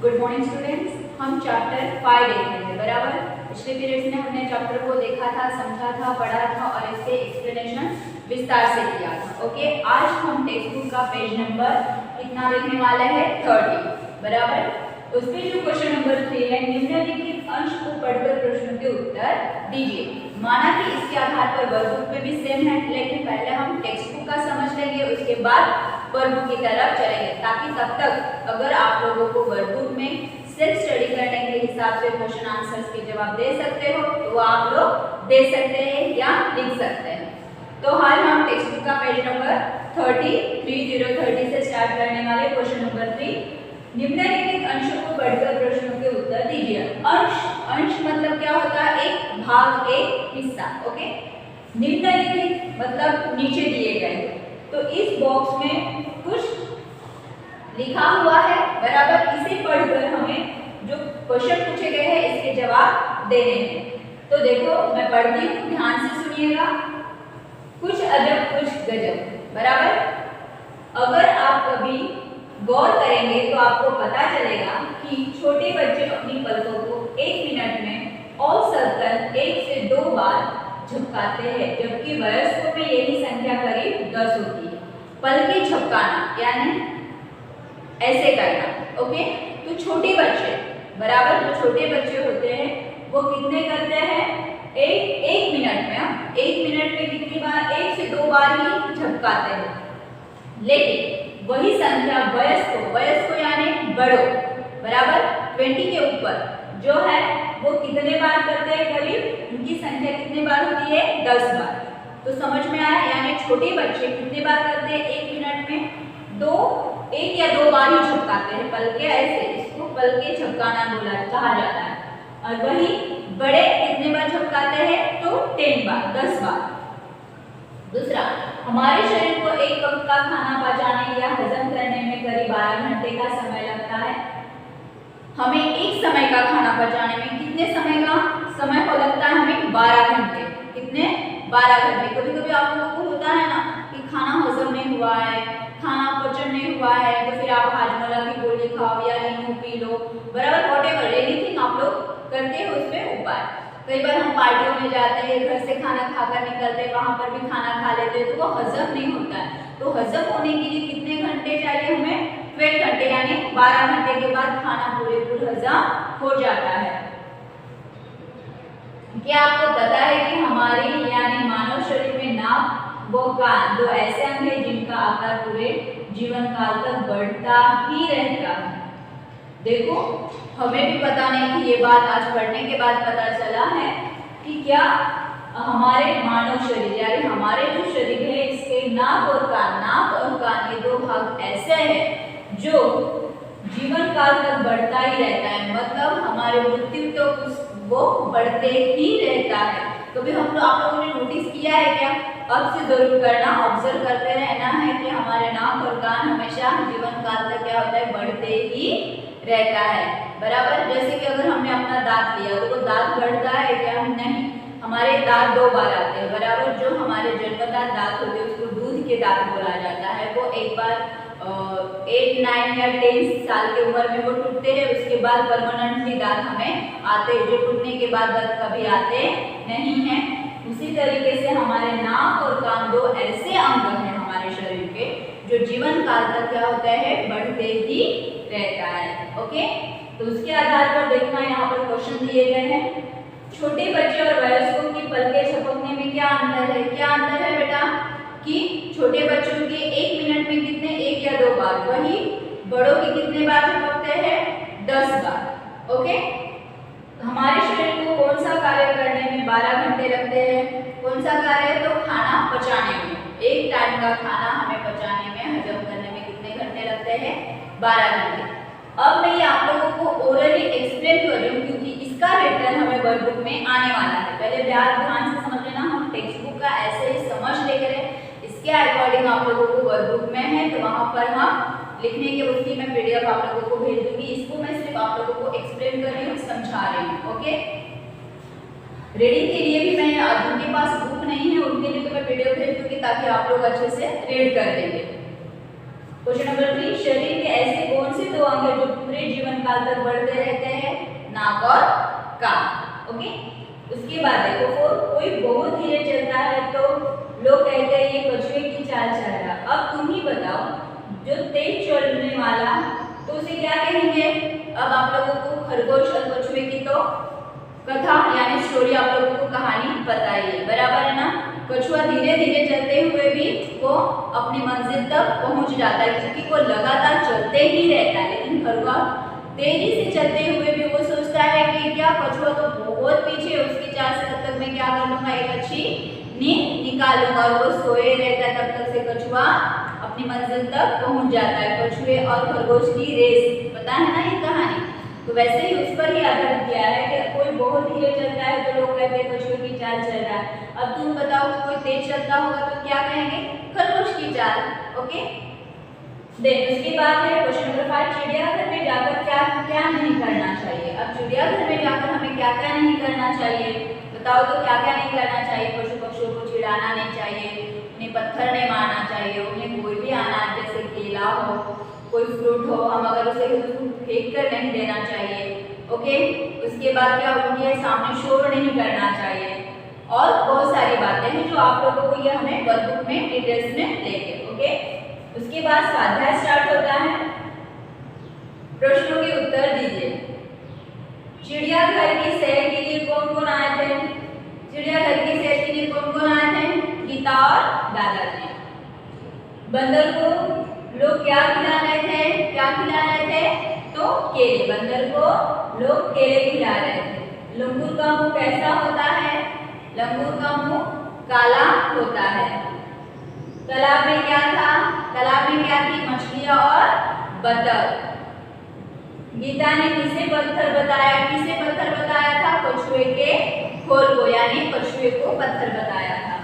Good morning students. हम chapter 5 देख रहे हैं, बराबर। पिछले पीरियड्स में हमने चैप्टर को देखा था, समझा था, पढ़ा था और इसके एक्सप्लेनेशन विस्तार से किया था। ओके, आज हम टेक्स्ट बुक का पेज नंबर कितना देखने वाले हैं? 30, बराबर। उसमें जो क्वेश्चन नंबर 3 है, निम्नलिखित अंश को पढ़कर प्रश्नों के उत्तर दीजिए। माना कि इसके आधार पर वर्कबुक में भी सेम है, लेकिन पहले हम टेक्स्ट बुक का समझ लेंगे, उसके बाद वर्कबुक की तरफ चलेंगे, ताकि तब तक अगर आप लोगों को वर्कबुक में सेल्फ स्टडी करने के हिसाब से क्वेश्चन आंसर्स के जवाब दे सकते हो तो वो आप लोग दे सकते हैं या लिख सकते हैं। तो आज हम टेक्स्ट बुक का पेज नंबर 30 से स्टार्ट करने वाले क्वेश्चन नंबर 3। निम्नलिखित अंशों को पढ़कर प्रश्नों के उत्तर दीजिए। अंश मतलब क्या होता है? एक भाग, एक हिस्सा। ओके, निम्नलिखित मतलब नीचे दिए गए। तो इस बॉक्स में कुछ लिखा हुआ है, बराबर। इसे पढ़कर हमें जो क्वेश्चन पूछे गए हैं इसके जवाब देने हैं। तो देखो, मैं पढ़ती हूँ, ध्यान से सुनिएगा। कुछ अजब कुछ गजब, बराबर। अगर आप कभी गौर करेंगे तो आपको पता चलेगा कि छोटे बच्चे अपनी पलकों को 1 मिनट में औसतन 1 से 2 बार झपकाते हैं, जबकि वयस्कों में यही संख्या करीब 10 होती है। पलकें झपकाना यानी ऐसे करना। ओके, तो छोटे बच्चे, बराबर, जो छोटे बच्चे होते हैं वो कितने करते हैं? एक मिनट में, 1 मिनट में कितनी बार? 1 से 2 बार ही झपकाते हैं। लेकिन वही संख्या वयस्कों यानी बड़ों, बराबर, 20 के ऊपर जो है वो कितने बार करते हैं? करीब उनकी संख्या कितने बार होती है? 10 बार। तो समझ में आया? यानी छोटे बच्चे कितने बार करते हैं 1 मिनट में? 1 या 2 बार ही झपकाते हैं पलके, ऐसे इसको पलके झपकाना कहा जाता है। और वही बड़े कितने बार झपकाते हैं? तो 10 बार, 10 बार। दूसरा, हमारे शरीर को एक वक्त का खाना पचाने या हजम करने में करीब 12 घंटे का समय लगता है। हमें एक समय का खाना पचाने में कितने समय का समय को लगता है? हमें 12 घंटे। कितने? 12 घंटे। कभी कभी आप लोगों को होता है ना कि खाना हजम नहीं हुआ है, खाना पचन नहीं हुआ है, तो फिर आप हाजमोला की गोली खाओ या नींबू पी लो, बराबर, व्हाटएवर एनीथिंग आप लोग करते हो उसमें उपाय। कई बार हम पार्टियों में जाते हैं, घर से खाना खाकर निकलते हैं, वहां पर भी खाना खा लेते हैं, तो वो हजम नहीं होता है। तो हजम होने के लिए कितने घंटे चाहिए हमें? 12 घंटे, यानी 12 घंटे के बाद खाना पूरे हजम हो जाता है। क्या आपको पता है कि हमारे यानी मानव शरीर में नाक व कान 2 ऐसे अंग हैं जिनका आकार पूरे जीवन काल तक बढ़ता ही रहता है? देखो, हमें भी पता नहीं थी ये बात, आज पढ़ने के बाद पता चला है कि क्या हमारे मानव शरीर यानी हमारे जो शरीर है इसके नाक और कान ये 2 भाग ऐसे हैं जो जीवन काल तक बढ़ता ही रहता है। मतलब हमारे मृत्यु तो वो बढ़ते ही रहता है। कभी आप लोगों ने नोटिस किया है क्या? अब से जरूर करना, ऑब्जर्व करते रहना है कि हमारे नाक और कान हमेशा जीवन काल तक क्या होता है? बढ़ते ही रहता है, बराबर। जैसे कि अगर हमने अपना दांत लिया तो वो दांत बढ़ता है क्या? नहीं, हमारे दांत 2 बार आते हैं, बराबर। जो हमारे जन्मदात दांत होते हैं उसको दूध के दांत बोला जाता है। वो एक बार 8, 9 या 10 साल की उम्र में वो टूटते हैं, उसके बाद परमानेंटली दांत हमें आते हैं, जो टूटने के बाद दांत कभी आते नहीं हैं। उसी तरीके से हमारे नाक और कान 2 ऐसे अंग हैं हमारे शरीर के जो जीवन काल तक क्या होता है? बढ़ते ही रहता है। ओके, तो उसके आधार पर देखना, यहाँ पर क्वेश्चन दिए गए हैं। छोटे बच्चे और वयस्कों की पलकें झपकने में क्या अंतर है? क्या अंतर है बेटा? कि छोटे बच्चों के 1 मिनट में कितने? 1 या 2 बार, वही बड़ों के कितने बार झपकते हैं? 10 बार। ओके, हमारे शरीर को कौन सा कार्य करने में 12 घंटे लगते हैं? कौन सा कार्य? तो खाना पचाने में। एक टाइम का खाना हमें पचाने में, हजम करने में कितने घंटे लगते हैं? 12 घंटे। अब मैं ये आप लोगों को ओरली एक्सप्लेन कर रही हूँ क्योंकि इसका रिटर्न हमें वर्कबुक में आने वाला है। पहले ध्यान से समझ लेना, हम टेक्स्ट बुक का ऐसे ही समझ लेकर इसके अकॉर्डिंग आप लोगों को वर्कबुक में है तो वहां पर हम लिखने के उसकी मैं पीडीएफ आप लोगों को भेज दूंगी। इसको मैं सिर्फ आप लोगों को एक्सप्लेन कर रही हूँ, समझा रही हूँ। ओके, रीडिंग के लिए भी मैं, जिनके पास बुक नहीं है उनके लिए तो मैं पीडीएफ भेज दूंगी ताकि आप लोग अच्छे से रीड कर लेंगे। क्वेश्चन नंबर 3, शरीर के ऐसे कौन से 2 अंग हैं जो पूरे जीवन लंबे काल तक बढ़ते रहते हैं, नाक और कान। ओके, उसके बाद देखो कोई बहुत धीरे चलता है तो लोग कहते हैं ये कछुए की चाल चल रहा। अब तुम ही बताओ, जो तेज चलने वाला तो उसे क्या कहेंगे? अब आप लोगों को खरगोश और कछुए की तो कथा यानी स्टोरी आप लोगों को कहानी पता ही है, बराबर है ना। कछुआ धीरे धीरे चलते हुए भी वो अपनी मंजिल तक पहुंच जाता है क्योंकि वो लगातार चलते ही रहता है। लेकिन खरगोश तेजी से चलते हुए भी वो सोचता है कि क्या कछुआ तो बहुत पीछे, उसकी चाल से तब तक मैं क्या कर लूंगा, एक अच्छी नींद निकालूंगा। और वो सोए रहता है, तब तक से कछुआ अपनी मंजिल तक पहुंच जाता है। कछुए और खरगोश की रेस, पता है ना ये कहानी। तो वैसे ही उस पर ही आधारित किया है कि कोई बहुत धीरे चलता है तो लोग कहते हैं कछुए की चाल चल रहा है। अब तुम बताओ कोई तेज चलता होगा तो क्या कहेंगे? खरगोश की चाल। ओके, देन उसके बाद है क्वेश्चन नंबर 5, चिड़ियाघर में जाकर क्या क्या नहीं करना चाहिए। अब चिड़ियाघर में जाकर हमें क्या क्या नहीं करना चाहिए बताओ तो क्या क्या नहीं करना चाहिए? पशु पक्षियों को चिढ़ाना नहीं चाहिए, उन्हें पत्थर नहीं मारना चाहिए, उन्हें कोई भी अनाज जैसे केला हो, कोई फ्रूट हो, हम अगर उसे फेंक कर नहीं देना चाहिए। ओके, उसके बाद क्या, उनके सामने शोर नहीं करना चाहिए और बहुत सारी बातें हैं जो आप लोगों को ये हमें वर्कबुक में डिटेल्स में लेंगे। ओके, उसके बाद स्वाध्याय स्टार्ट होता है। प्रश्नों के उत्तर दीजिए। चिड़ियाघर की सैर के लिए कौन कौन आए थे? चिड़ियाघर की सैर के लिए कौन कौन आए थे? गीता और दादाजी। बंदर को लोग क्या खिला रहे थे? क्या खिला रहे थे? तो केले। बंदर को लोग केले खिला रहे थे। लंगूर का मुंह कैसा होता है? लंगूर का मुंह काला होता है। तालाब में क्या था? तालाब में क्या थी? मछलियां और बतख। गीता ने किसे पत्थर बताया? किसे पत्थर बताया था? कछुए के खोल को, यानी कछुए को पत्थर बताया था।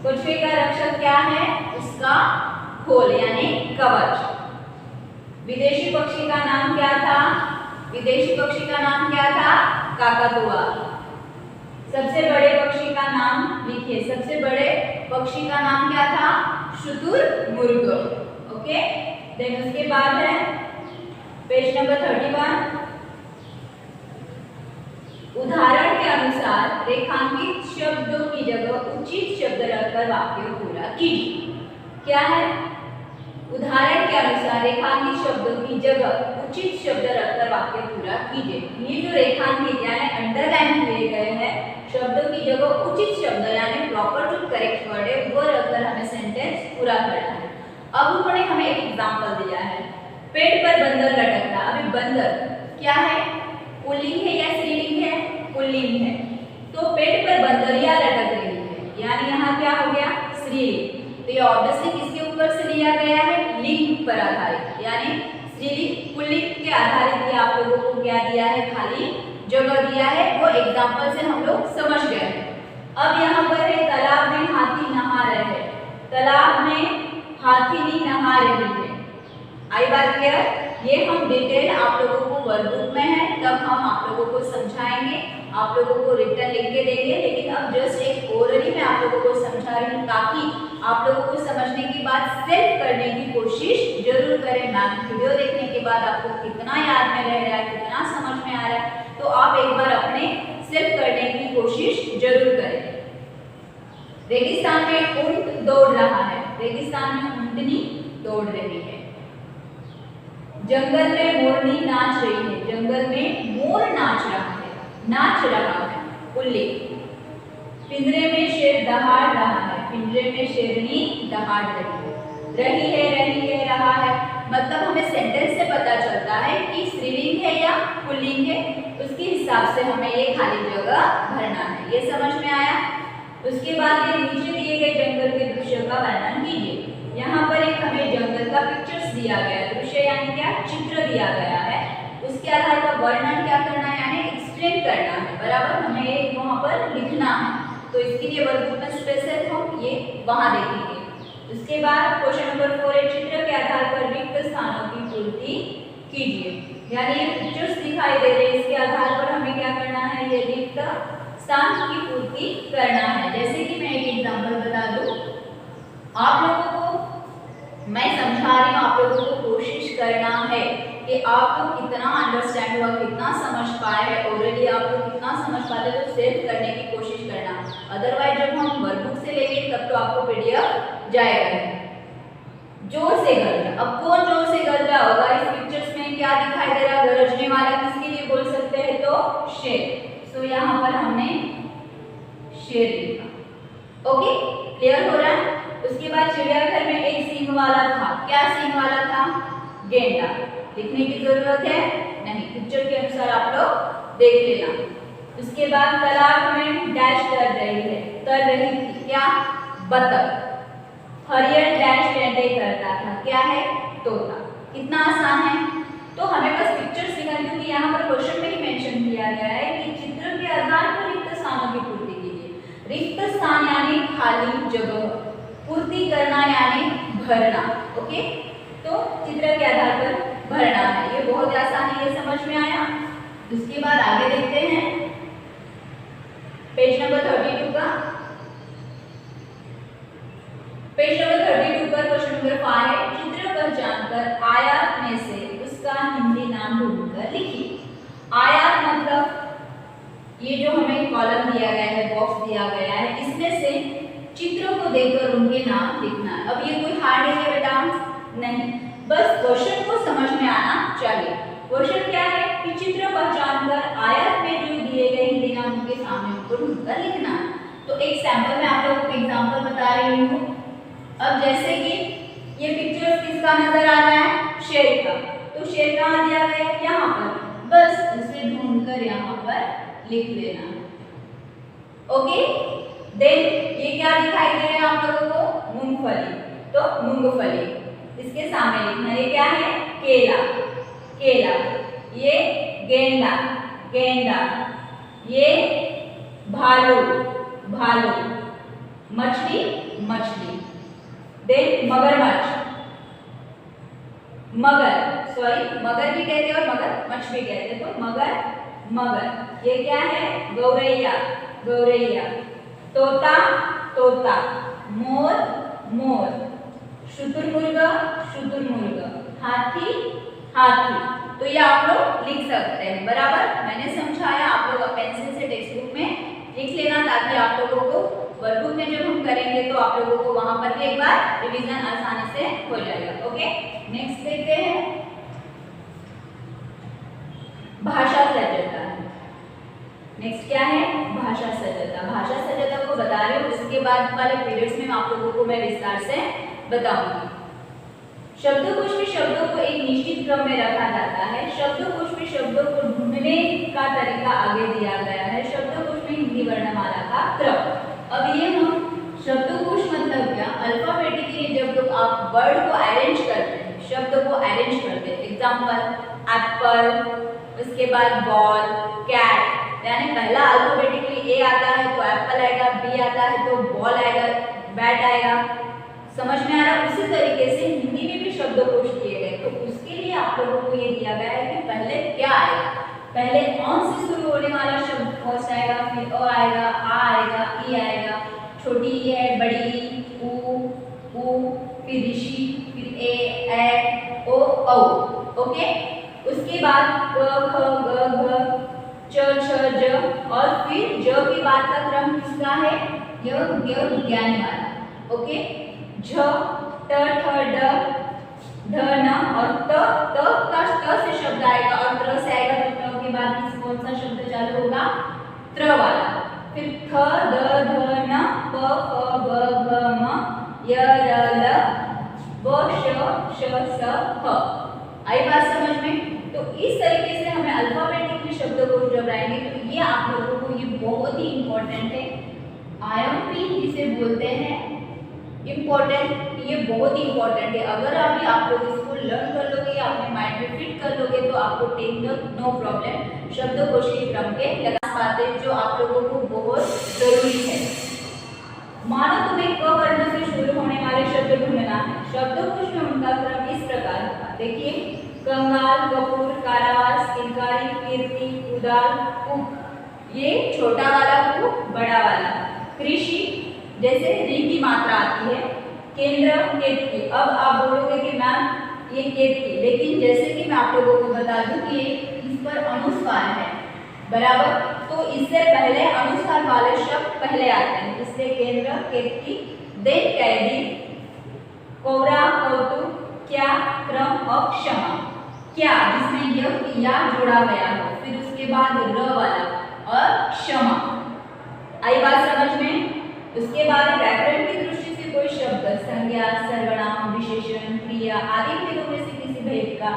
कछुए का रक्षक क्या है? उसका खोल यानी कवच। विदेशी पक्षी का नाम क्या था? विदेशी पक्षी का नाम क्या था? काकातुआ। सबसे बड़े पक्षी का नाम लिखिए। सबसे बड़े पक्षी का नाम क्या था? शुतुरमुर्ग। ओके, देन उसके बाद है पेज नंबर 31। उदाहरण के अनुसार रेखांकित शब्दों की जगह उचित शब्द रखकर वाक्य पूरा कीजिए। क्या है? उदाहरण के अनुसार रेखांकित शब्दों की जगह उचित शब्द रखकर वाक्य पूरा कीजिए। ये जो रेखांकित यानी अंडरलाइन किए गए हैं शब्दों की जगह उचित शब्द यानी प्रॉपर टू करेक्ट वर्ड है वो रखकर हमें सेंटेंस पूरा करना है। अब उन्होंने हमें एक एग्जांपल दिया है, पेड़ पर बंदर लटक रहा। अभी बंदर क्या है? पुल्लिंग है या स्त्रीलिंग है? पुल्लिंग है। तो पेड़ पर बंदरिया लटक रही है, यानी यहाँ क्या हो गया? स्त्रीलिंग। तो ये ऑब्वियसली किसके ऊपर से लिया गया है? लिंग पर आधारित, यानी स्त्रीलिंग पुल्लिंग के आधारित ये आप लोगों को क्या दिया है? खाली जगह दिया है। वो एग्जाम्पल से हम लोग समझ गए हैं। अब यहाँ पर है तालाब में हाथी नहा रहे हैं। तालाब में हाथी नहा रही है। आई बात क्लियर? ये हम डिटेल आप लोगों को वर्कबुक में है, तब हम आप लोगों को समझाएंगे, आप लोगों को रिटर्न लिख के देंगे। लेकिन अब जस्ट एक ओरली मैं आप लोगों को समझा रही हूँ ताकि आप लोगों को समझने के बाद सेल्फ करने की कोशिश जरूर करें। मैम वीडियो देखने के बाद आपको कितना याद में रह रहा है, कितना समझ में आ रहा है, तो आप एक बार अपने सेल्फ करने की कोशिश जरूर करें। रेगिस्तान में ऊंट दौड़ रहा है। रेगिस्तान में ऊंटनी दौड़ रही है। जंगल में मोरनी नाच रही है। जंगल में मोर नाच रहा है। नाच रहा है पुल्लिंग। पिंजरे में शेर दहाड़ रहा है। पिंजरे में शेरनी दहाड़ रही है, रहा है। मतलब हमें सेंटेंस से पता चलता है कि स्त्रीलिंग है या पुल्लिंग है, उसके हिसाब से हमें ये खाली जगह भरना है। ये समझ में आया? उसके बाद ये नीचे दिए गए जंगल के दृश्य का वर्णन कीजिए। यहाँ पर एक हमें जंगल का पिक्चर्स दिया गया है। दृश्य यानी क्या? चित्र दिया गया है। उसके आधार पर वर्णन क्या करना है? यानी एक्सप्लेन करना है। बराबर, हमें ये वहाँ पर लिखना है। तो इसके लिए वर्कबुक में स्पेशल हम ये वहाँ देखेंगे। उसके बाद क्वेश्चन नंबर 4 चित्र के आधार पर रिक्त स्थानों की पूर्ति कीजिए। यानी ये पिक्चर्स दिखाई दे रहे हैं, इसके आधार पर हमें क्या करना है? ये रिक्त स्थान की पूर्ति करना है। जैसे कि मैं एक एग्जांपल बता दूं, आप लोगों को मैं समझा रही हूँ, आप लोगों को कोशिश करना है कि आप लोग कितना अंडरस्टैंड हुआ, कितना समझ पाए हैं, ओरली आप लोग कितना समझ पाते तो सेव करने की कोशिश करना। अदरवाइज जब हम वर्कबुक से लेंगे तब तो आपको पीडीएफ जाएगा। जोर से गरजा, अब कौन जोर से गरजा होगा? इस पिक्चर्स में क्या दिखाई दे रहा है? गरजने वाला किसके लिए बोल सकते हैं? तो शेर। सो यहाँ पर हमने शेर लिखा। ओके, क्लियर हो रहा है? उसके बाद चिड़ियाघर में एक सींग वाला था। क्या सींग वाला था? गेंडा। लिखने की जरूरत है नहीं, पिक्चर के अनुसार आप लोग देख लेना। उसके बाद तालाब में डैश कर रही है, कर रही थी। क्या? बतख। हरियर डैश टेंटे करता था। क्या है? तोता। कितना आसान है। तो हमें बस पिक्चर सीखना, क्योंकि यहाँ पर क्वेश्चन में ही मेंशन किया गया है कि चित्र के आधार पर रिक्त स्थानों की पूर्ति कीजिए। रिक्त स्थान यानी खाली जगह, पूर्ति करना यानी भरना। ओके, तो चित्र के आधार पर भरना है। ये बहुत आसान है, ये समझ में आया। उसके बाद आगे देखते हैं पेज नंबर 32 का। पेज नंबर 32 पर क्वेश्चन नंबर 5 है, चित्र पर जानकर आयात में से उसका हिंदी नाम ढूंढकर लिखिए। आयात मतलब ये जो हमें कॉलम दिया गया है, बॉक्स दिया गया है, इसमें से चित्रों को देखकर उनके नाम लिखना है। अब ये कोई हार्ड है बेटा? नहीं, बस क्वेश्चन को समझ में आना चाहिए। क्वेश्चन क्या है कि चित्र पहचानकर आयत में जो दिए गए हिंदी नाम के सामने उनको ढूंढकर लिखना। तो एक सैंपल में आप लोगों को एग्जांपल बता रही हूँ। अब जैसे कि ये पिक्चर्स किसका नजर आ रहा है? शेर का। तो शेर कहाँ दिया गया है? यहाँ पर। बस उसे ढूंढकर यहाँ पर लिख लेना। ओके, देन ये क्या दिखाई दे रहा है आप लोगों को? मूंगफली। तो मूंगफली इसके सामने लिखना। ये क्या है? केला। केला। ये गेंडा। गेंडा। ये भालू। भालू। मछली। मछली। देन मगरमच्छ। मगर, सॉरी मगर भी कहते हैं और मगरमच्छ भी कहते हैं। तो मगर, मगर। ये क्या है? गौरैया। गौरैया। तोता। तोता। मोर। मोर। शुतुरमुर्ग। शुतुरमुर्ग। हाथी। हाथी। तो ये आप लोग लिख सकते हैं। बराबर मैंने समझाया, आप लोग पेंसिल से टेक्स्ट बुक में लिख लेना, ताकि आप लोगों को वर्कबुक में जब हम करेंगे तो आप लोगों को वहां पर भी एक बार रिवीजन आसानी से हो जाएगा। ओके, नेक्स्ट देखते हैं भाषा सज्जता। नेक्स्ट क्या है? भाषा सज्जता। भाषा सज्जता को बता रही हूँ, इसके बाद वाले पीरियड्स में आप लोगों को मैं विस्तार से बताऊंगी। शब्दकोश में शब्दों को एक निश्चित क्रम में रखा जाता है। शब्दकोश में शब्दों को ढूंढने का तरीका आगे दिया गया है। शब्दकोश में हिंदी वर्णमाला का क्रम। अब ये हम शब्दकोश मतलब क्या? अल्फाबेटिकली जब लोग आप वर्ड को अरेंज करते हैं, शब्द को अरेंज करते हैं। एग्जाम्पल एप्पल, उसके बाद बॉल, कैट, यानी पहला अल्फाबेटिकली ए आता है तो एप्पल आएगा, बी आता है तो बॉल आएगा, बैट आएगा। समझ में आ रहा? उसी तरीके से हिंदी में भी शब्दकोश दिए गए। तो उसके लिए आप लोगों को ये दिया गया है कि पहले क्या आएगा। पहले ऑन से शुरू होने वाला शब्द फर्स्ट आएगा, फिर अ आएगा, आ आएगा, ई आएगा, छोटी ई है, बड़ी ऊ, फिर ऋषि, फिर ए ओ औ। ओके, उसके बाद क ख ग घ च छ ज, और फिर ज के बाद का क्रम किसका है? य ज्ञ ज्ञान वाला। ओके, झ ट ठ ड ढ न, और त का से शब्द आएगा और त्र से आएगा, तो त्र के बाद किस कौन सा शब्द चालू होगा? त्र वाला। फिर थ द ध न प फ ब भ म य र ल व श स ह। आई बात समझ में? तो इस तरीके से हमें अल्फाबेटिकली शब्दकोश जब आएंगे तो ये आप लोगों को ये बहुत ही इंपॉर्टेंट है। IMP जिसे बोलते हैं इम्पोर्टेंट, ये बहुत ही इम्पोर्टेंट है। अगर अभी आप लोग इसको लर्न कर लोगे या अपने माइंड में फिट कर लोगे तो आपको टेक नो प्रॉब्लम शब्दकोश के क्रम के लगा पाते, जो आप लोगों को बहुत जरूरी है। मानो तुम्हें क वर्ण से शुरू होने वाले शब्द ढूंढना है। शब्दकोश में उनका क्रम इस प्रकार होगा। देखिए, कंगाल, कपूर, कारावास, किलकारी, कीर्ति, कुदाल, कुक। ये छोटा वाला कु, बड़ा वाला। कृषि, जैसे री की मात्रा आती है। केंद्र, केतकी। अब आप बोलोगे कि मैम ये केतकी, लेकिन जैसे कि मैं आप लोगों को बता दूं कि इस पर अनुस्वार है, बराबर, तो इससे पहले अनुस्वार वाले शब्द पहले आते हैं, इसलिए केंद्र, केतकी, देन कैदी, कोरा, कौतुक, क्या, क्रम और क्षमा। क्या जिसमें या जोड़ा गया हो, फिर उसके बाद र वाला और क्षमा। आई बात समझ में? उसके बाद व्याकरण की दृष्टि से कोई शब्द संज्ञा, सर्वनाम, विशेषण, क्रिया आदि भेदों में से किसी भेद का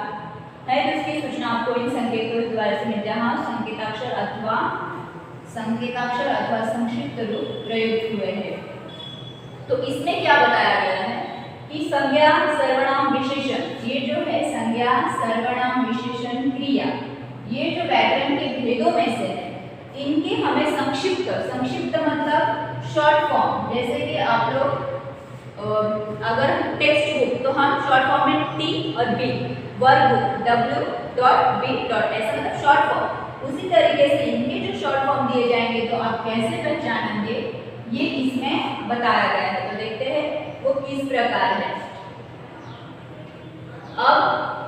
है तो इसकी सूचना आपको इन संकेतों के द्वारा से मिल जाए। हाँ, संकेताक्षर अथवा संक्षिप्त रूप प्रयुक्त हुए हैं। तो इसमें क्या बताया गया है कि संज्ञा, सर्वनाम, विशेषण, ये जो है संज्ञा, सर्वनाम, विशेषण, क्रिया, ये जो व्याकरण के भेदों में से है, इनके हमें संक्षिप्त मतलब शॉर्ट फॉर्म, जैसे कि आप लोग अगर टेक्स्ट बुक तो हम शॉर्ट फॉर्म में टी और बी, वर्क बुक w.b. ऐसा मतलब शॉर्ट फॉर्म। उसी तरीके से इनके जो शॉर्ट फॉर्म दिए जाएंगे तो आप कैसे पहचानेंगे, ये इसमें बताया गया है। तो देखते हैं वो किस प्रकार है। अब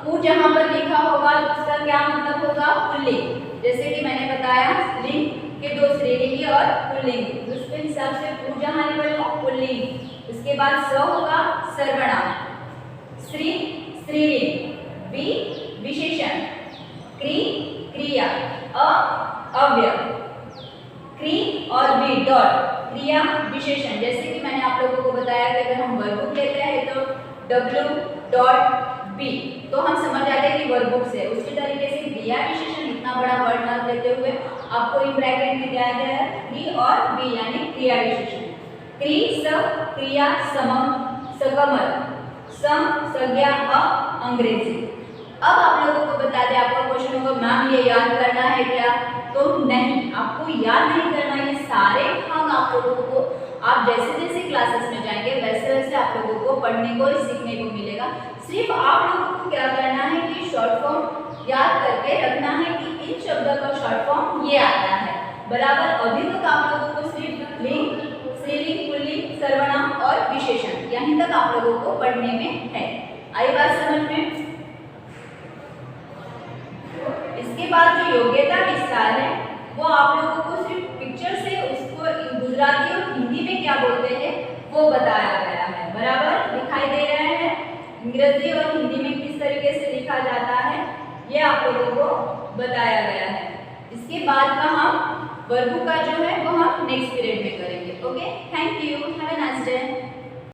पु जहां पर लिखा होगा तो उसका क्या मतलब होगा? पुल्लिंग। जैसे कि मैंने बताया लिंग के दो स्त्रीलिंगी और पुल्लिंग, उसके हिसाब से पु जहां लिखा हो पुल्लिंग। उसके बाद स होगा सर्वनाम, स्त्री स्त्रीलिंग, बी विशेषण, क्री क्रिया, अव्यय, क्री और बी डॉट क्रिया विशेषण। जैसे कि मैंने आप लोगों को बताया कि अगर हम वर्ब बुक लेते हैं तो w.b, तो हम समझ जाते हैं कि वर्ब बुक से। उसी तरीके से क्रिया विशेषण, इतना बड़ा वर्ड न लेते हुए आपको इन ब्रैकेट में दिया गया है क्री और बी यानी क्रिया विशेषण। क्री स क्रिया समम सकमल, सम संज्ञा अंग्रेजी। अब आप लोगों को बता दें, आपका क्वेश्चन होगा मैम ये याद करना है क्या? तो नहीं, आपको याद नहीं करना। ये सारे भाग आप लोगों को, आप जैसे जैसे क्लासेस में जाएंगे वैसे वैसे आप लोगों को पढ़ने को सीखने को मिलेगा। सिर्फ आप लोगों को क्या करना है कि शॉर्ट फॉर्म याद करके रखना है कि इन शब्दों का शॉर्ट फॉर्म ये आता है, बराबर। अभी तक आप लोगों को सिर्फ लिंग, स्त्रीलिंग, पुल्लिंग, सर्वनाम और विशेषण यहीं तक आप लोगों को पढ़ने में है। आई बात समझ में? इसके बाद जो योग्यता विस्तार है वो आप लोगों को सिर्फ पिक्चर से उसको गुजराती और हिंदी में क्या बोलते हैं वो बताया गया है, बराबर दिखाई दे रहे हैं। अंग्रेजी और हिंदी में किस तरीके से लिखा जाता है ये आप लोगों को बताया गया है। इसके बाद का हम वर्ब का जो है वो हम नेक्स्ट पीरियड में करेंगे। Okay, thank you, have a nice day.